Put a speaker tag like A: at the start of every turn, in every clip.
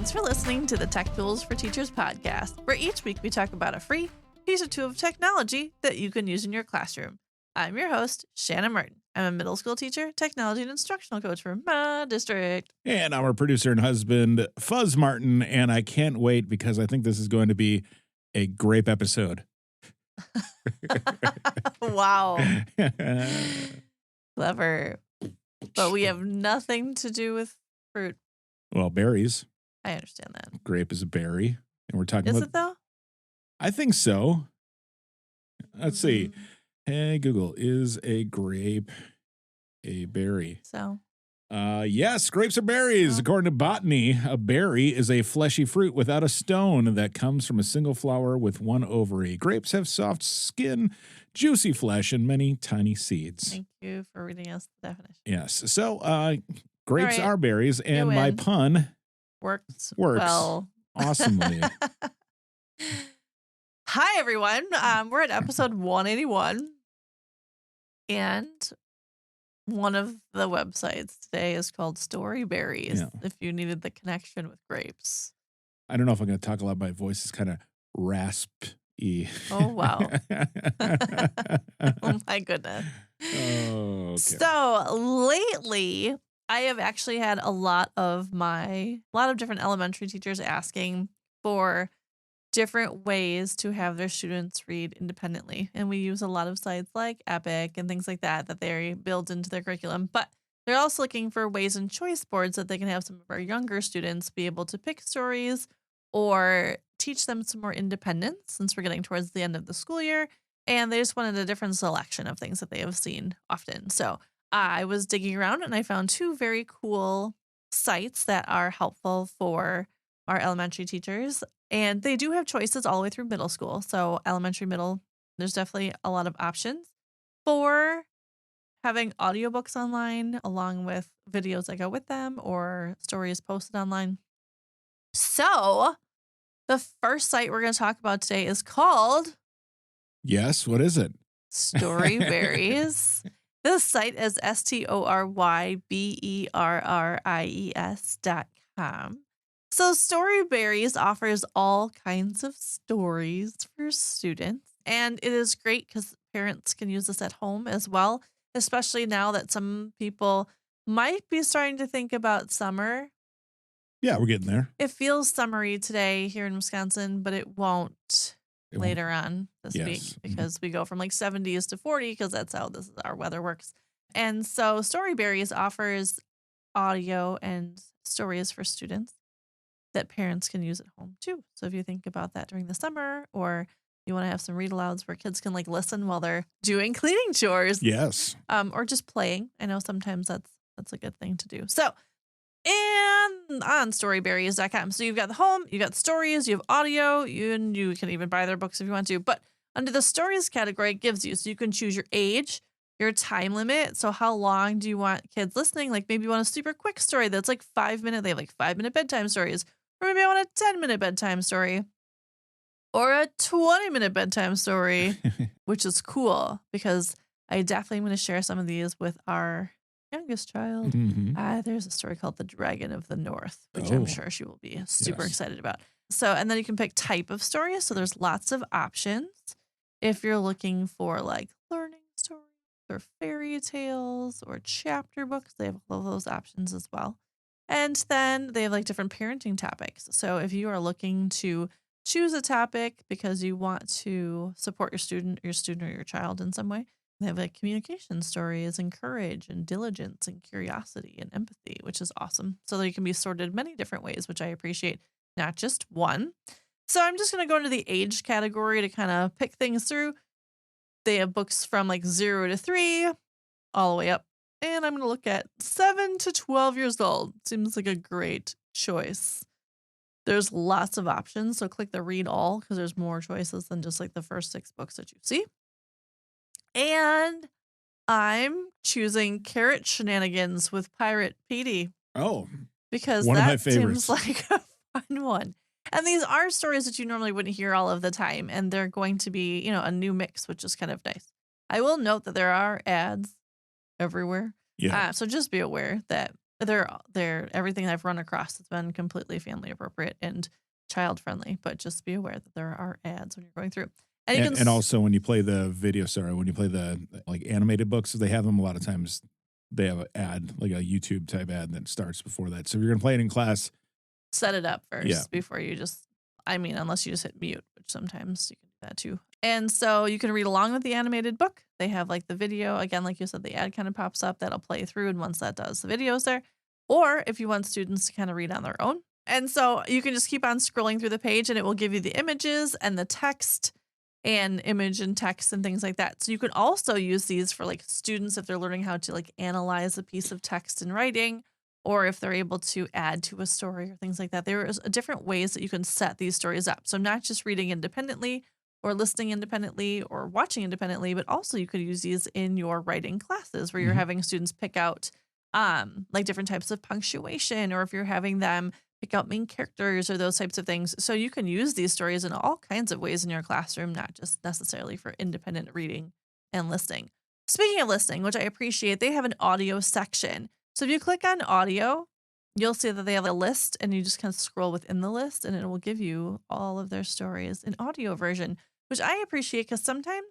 A: Thanks for listening to the Tech Tools for Teachers podcast, where each week we talk about a free piece or two of technology that you can use in your classroom. I'm your host, Shannon Martin. I'm a middle school teacher, technology and instructional coach for my district.
B: And I'm our producer and husband, Fuzz Martin, and I can't wait because I think this is going to be a grape episode.
A: Wow. Clever. But we have nothing to do with fruit.
B: Well, berries.
A: I understand that.
B: Grape is a berry. And we're talking
A: Is
B: about...
A: it though?
B: I think so. Let's see. Hey, Google, is a grape a berry?
A: So...
B: yes, grapes are berries.
A: Oh.
B: According to botany, a berry is a fleshy fruit without a stone that comes from a single flower with one ovary. Grapes have soft skin, juicy flesh, and many tiny seeds.
A: Thank you for reading us the definition.
B: Yes. So, grapes
A: right.
B: are berries, and
A: You
B: my
A: win.
B: pun
A: Works
B: well. Awesomely.
A: Hi, everyone. We're at episode 181. And one of the websites today is called StoryBerries,
B: Yeah.
A: if you needed the connection with grapes.
B: I don't know if I'm going to talk a lot. My voice is kind of raspy.
A: Oh, wow. Oh, my goodness.
B: Oh, okay.
A: So lately, I have actually had a lot of different elementary teachers asking for different ways to have their students read independently. And we use a lot of sites like Epic and things like that they build into their curriculum. But they're also looking for ways and choice boards that they can have some of our younger students be able to pick stories or teach them some more independence since we're getting towards the end of the school year. And they just wanted a different selection of things that they have seen often. So I was digging around and I found two very cool sites that are helpful for our elementary teachers. And they do have choices all the way through middle school. So elementary, middle, there's definitely a lot of options for having audiobooks online along with videos that go with them or stories posted online. So the first site we're going to talk about today is called...
B: Yes, what is it?
A: StoryBerries. This site is StoryBerries.com. So StoryBerries offers all kinds of stories for students, and it is great because parents can use this at home as well, especially now that some people might be starting to think about summer.
B: Yeah, we're getting there.
A: It feels summery today here in Wisconsin, but it won't later on this week because we go from like 70s to 40 because that's how our weather works. And so StoryBerries offers audio and stories for students that parents can use at home too. So if you think about that during the summer, or you want to have some read alouds where kids can like listen while they're doing cleaning chores.
B: Yes.
A: Or just playing. I know sometimes that's a good thing to do. So and on StoryBerries.com. So you've got the home, you've got stories, you have audio, and you can even buy their books if you want to. But under the stories category, it gives you, so you can choose your age, your time limit. So how long do you want kids listening? Like maybe you want a super quick story that's like 5 minutes. They have like 5-minute bedtime stories. Or maybe I want a 10-minute bedtime story. Or a 20-minute bedtime story, which is cool because I definitely am going to share some of these with our youngest child.
B: Mm-hmm.
A: There's a story called The Dragon of the North, which I'm sure she will be super excited about. So, and then you can pick type of story. So there's lots of options. If you're looking for like learning stories or fairy tales or chapter books, they have all of those options as well. And then they have like different parenting topics. So if you are looking to choose a topic because you want to support your student or your child in some way, they have like communication stories and courage and diligence and curiosity and empathy, which is awesome. So they can be sorted many different ways, which I appreciate, not just one. So I'm just going to go into the age category to kind of pick things through. They have books from like 0 to 3 all the way up. And I'm going to look at 7 to 12 years old. Seems like a great choice. There's lots of options. So click the read all because there's more choices than just like the first 6 books that you see. And I'm choosing Carrot Shenanigans with Pirate Petey.
B: Oh,
A: because
B: one of my
A: that
B: favorites.
A: seems like a fun one. And these are stories that you normally wouldn't hear all of the time. And they're going to be, a new mix, which is kind of nice. I will note that there are ads everywhere.
B: Yeah.
A: So just be aware that They're everything I've run across has been completely family appropriate and child friendly, but just be aware that there are ads when you're going through. And you can
B: And also when you play the video, when you play the like animated books, they have them a lot of times. They have an ad, like a YouTube type ad that starts before that. So if you're gonna play it in class,
A: set it up
B: Yeah.
A: first before you unless you just hit mute, which sometimes you can do that too. And so you can read along with the animated book. They have like the video. Again, like you said, the ad kind of pops up that'll play through. And once that does, the video's there. Or if you want students to kind of read on their own. And so you can just keep on scrolling through the page and it will give you the images and the text and image and text and things like that. So you can also use these for like students if they're learning how to like analyze a piece of text in writing, or if they're able to add to a story or things like that. There is different ways that you can set these stories up. So not just reading independently or listening independently or watching independently, but also you could use these in your writing classes where you're having students pick out like different types of punctuation, or if you're having them pick out main characters or those types of things. So you can use these stories in all kinds of ways in your classroom, not just necessarily for independent reading and listening. Speaking of listening, which I appreciate, they have an audio section. So if you click on audio, you'll see that they have a list and you just kind of scroll within the list and it will give you all of their stories in audio version, which I appreciate because sometimes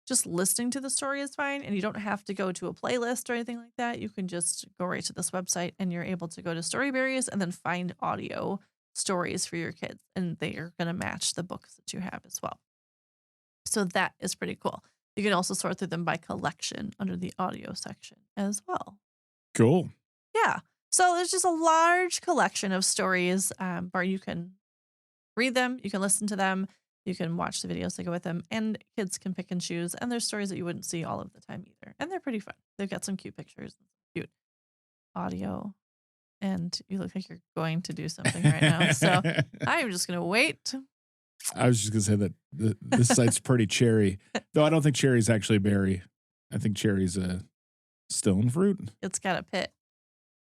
A: just listening to the story is fine and you don't have to go to a playlist or anything like that. You can just go right to this website and you're able to go to StoryBerries and then find audio stories for your kids, and they are going to match the books that you have as well. So that is pretty cool. You can also sort through them by collection under the audio section as well.
B: Cool.
A: Yeah. So there's just a large collection of stories where you can read them, you can listen to them, you can watch the videos that go with them, and kids can pick and choose. And there's stories that you wouldn't see all of the time either. And they're pretty fun. They've got some cute pictures, cute audio, and you look like you're going to do something right now. So I'm just going to wait.
B: I was just going to say that this site's pretty cherry, though I don't think cherry's actually a berry. I think cherry's a stone fruit.
A: It's got a pit.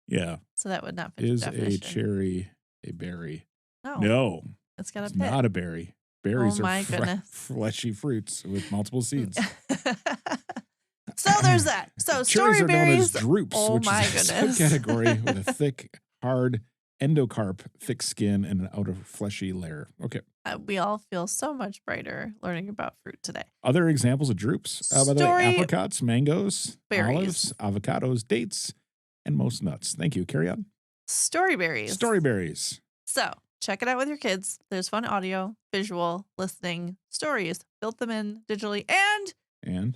B: Yeah.
A: So that would not fit
B: Is
A: the
B: a
A: definition.
B: cherry a berry?
A: No. It's got a
B: it's
A: pit.
B: not a berry. Berries
A: Oh my
B: are
A: goodness.
B: fleshy fruits with multiple seeds.
A: So there's that. So
B: Cherries are known as
A: StoryBerries.
B: drupes,
A: Oh
B: which
A: my
B: is a
A: goodness.
B: subcategory with a thick, hard endocarp, thick skin, and an outer fleshy layer. Okay.
A: We all feel so much brighter learning about fruit today.
B: Other examples of drupes, by the way, apricots, mangoes,
A: Berries.
B: olives, avocados, dates, and most nuts. Thank you. Carry on.
A: StoryBerries.
B: StoryBerries.
A: So check it out with your kids. There's fun audio, visual, listening, stories. Built them in digitally, and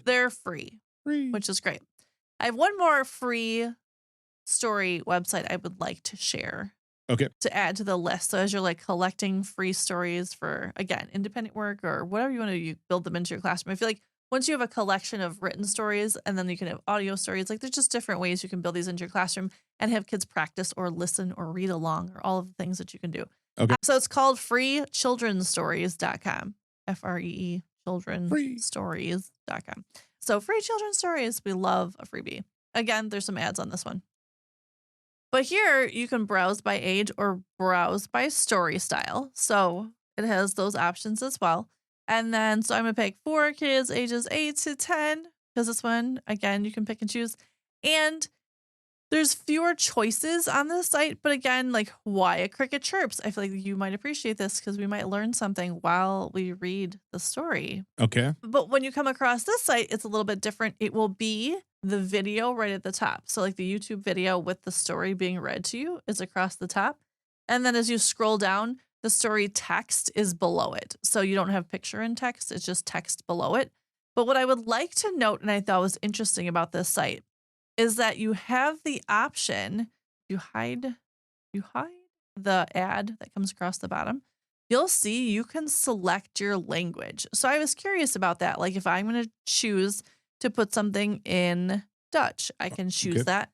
A: they're free, which is great. I have one more free story website I would like to share.
B: Okay.
A: To add to the list. So as you're like collecting free stories for, again, independent work or whatever you want to, you build them into your classroom. I feel like once you have a collection of written stories and then you can have audio stories, like there's just different ways you can build these into your classroom and have kids practice or listen or read along or all of the things that you can do.
B: Okay.
A: So it's called freechildrenstories.com. FREE childrenstories.com. So free children's stories. We love a freebie. Again, there's some ads on this one. But here you can browse by age or browse by story style. So it has those options as well. And then, so I'm going to pick for kids ages 8 to 10, because this one, again, you can pick and choose. And there's fewer choices on this site. But again, like why a cricket chirps. I feel like you might appreciate this because we might learn something while we read the story.
B: Okay.
A: But when you come across this site, it's a little bit different. It will be the video right at the top. So like the YouTube video with the story being read to you is across the top. And then as you scroll down, the story text is below it. So you don't have picture in text. It's just text below it. But what I would like to note, and I thought was interesting about this site, is that you have the option, you hide the ad that comes across the bottom. You'll see you can select your language. So I was curious about that. Like if I'm going to choose to put something in Dutch, I can choose that.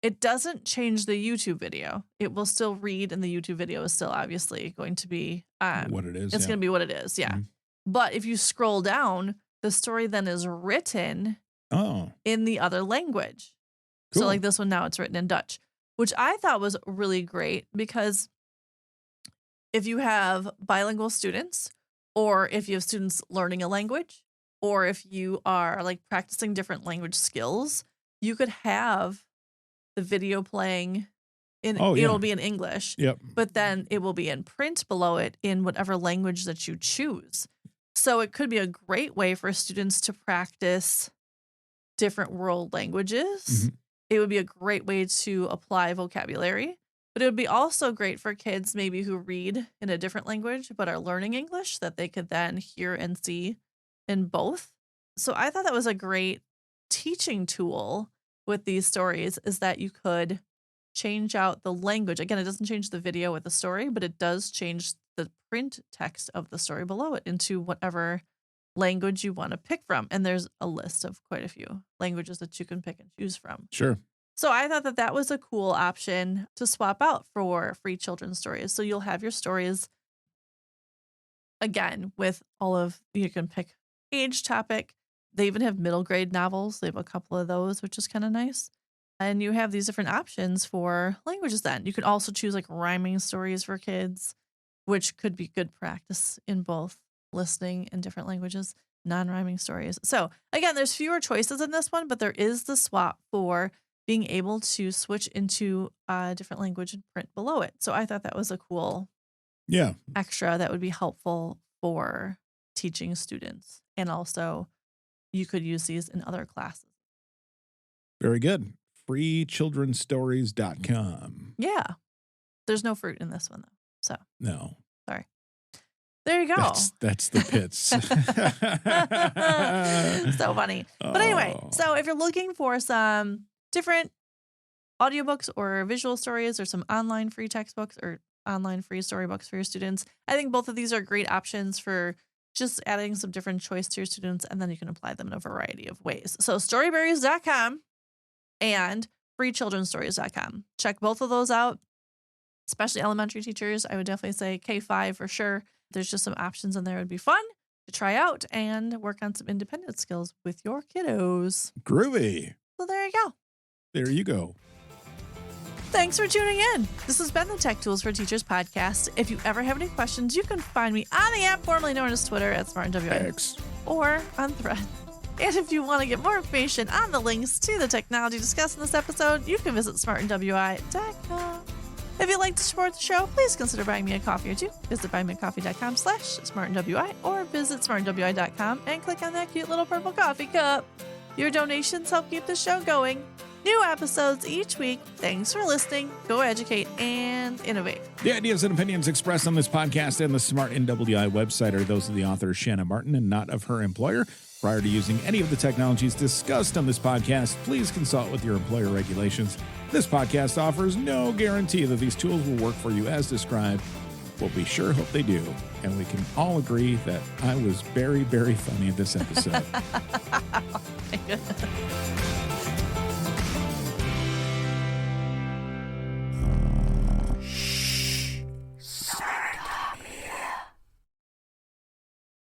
A: It doesn't change the YouTube video. It will still read, and the YouTube video is still obviously going to be
B: what it is.
A: It's going to be what it is. Yeah. But if you scroll down, the story then is written in the other language.
B: Cool.
A: So like this one now, it's written in Dutch, which I thought was really great because if you have bilingual students, or if you have students learning a language, or if you are like practicing different language skills, you could have the video playing.
B: Oh, yeah.
A: It'll be in English,
B: Yep.
A: but then it will be in print below it in whatever language that you choose. So it could be a great way for students to practice different world languages. It would be a great way to apply vocabulary, but it would be also great for kids maybe who read in a different language but are learning English, that they could then hear and see in both. So I thought that was a great teaching tool with these stories, is that you could change out the language. Again, it doesn't change the video with the story, but it does change the print text of the story below it into whatever language you want to pick from. And there's a list of quite a few languages that you can pick and choose from.
B: Sure.
A: So I thought that that was a cool option to swap out for free children's stories. So you'll have your stories, again, with all of, you can pick age, topic. They even have middle grade novels. They have a couple of those, which is kind of nice. And you have these different options for languages then. You could also choose like rhyming stories for kids, which could be good practice in both listening in different languages, non-rhyming stories. So again, there's fewer choices in this one, but there is the swap for being able to switch into a different language and print below it. So I thought that was a cool extra that would be helpful for teaching students. And also you could use these in other classes.
B: Very good. freechildrenstories.com.
A: Yeah. There's no fruit in this one, though. So.
B: No.
A: Sorry. There you go.
B: That's the pits.
A: So funny. But anyway, so if you're looking for some different audiobooks or visual stories or some online free textbooks or online free storybooks for your students, I think both of these are great options for just adding some different choice to your students, and then you can apply them in a variety of ways. So StoryBerries.com and freechildrenstories.com. Check both of those out, especially elementary teachers. I would definitely say K-5 for sure. There's just some options in there. It would be fun to try out and work on some independent skills with your kiddos.
B: Groovy.
A: So there you go.
B: There you go.
A: Thanks for tuning in. This has been the Tech Tools for Teachers podcast. If you ever have any questions, you can find me on the app formerly known as Twitter at SmartandWI or on Thread. And if you want to get more information on the links to the technology discussed in this episode, you can visit smartandwi.com. If you'd like to support the show, please consider buying me a coffee or two. Visit buymeacoffee.com/smartandwi or visit smartandwi.com and click on that cute little purple coffee cup. Your donations help keep the show going. New episodes each week. Thanks for listening. Go educate and innovate.
B: The ideas and opinions expressed on this podcast and the Smart NWI website are those of the author Shanna Martin and not of her employer. Prior to using any of the technologies discussed on this podcast, please consult with your employer regulations. This podcast offers no guarantee that these tools will work for you as described, but we sure hope they do. And we can all agree that I was very, very funny in this episode.
A: Oh my goodness.